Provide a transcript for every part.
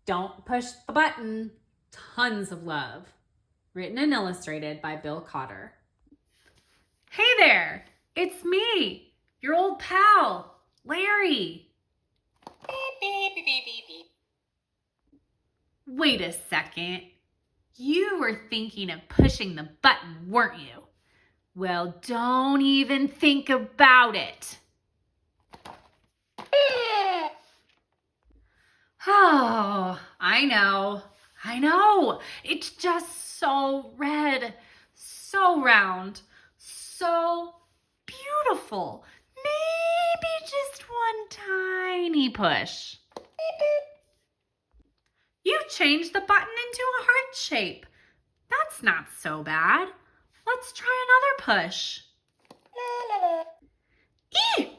Don't push the button. Tons of love. Written and illustrated by Bill Cotter. Hey there, it's me, your old pal, Larry. Beep, beep, beep, beep, beep, beep. Wait a second. You were thinking of pushing the button, weren't you? Well, don't even think about it. Oh, I know. It's just so red, so round, so beautiful. Maybe just one tiny push. You changed the button into a heart shape. That's not so bad. Let's try another push. La, la, la. Eee!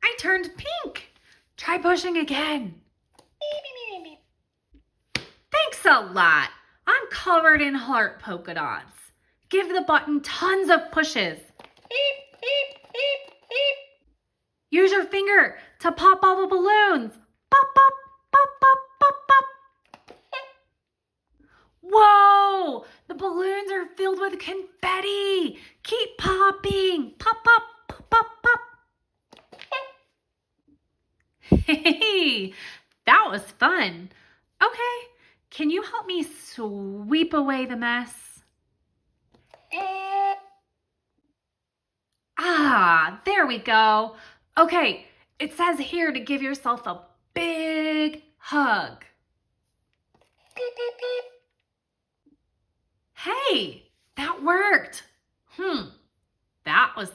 I turned pink. Try pushing again. Beep, beep, beep, beep. Thanks a lot. I'm covered in heart polka dots. Give the button tons of pushes. Beep, beep, beep, beep. Use your finger to pop all the balloons. Pop, pop, pop, pop, pop, pop. Whoa! The balloons are filled with confetti. Keep popping. Pop, pop, pop, pop, pop. Hey, that was fun. Okay, can you help me sweep away the mess? Ah, there we go. Okay, it says here to give yourself a big hug. Beep, beep, beep. Hey, that worked. That was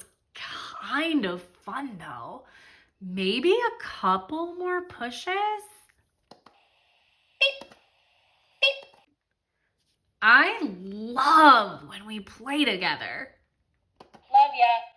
kind of fun though. Maybe a couple more pushes? Beep, beep. I love when we play together. Love ya.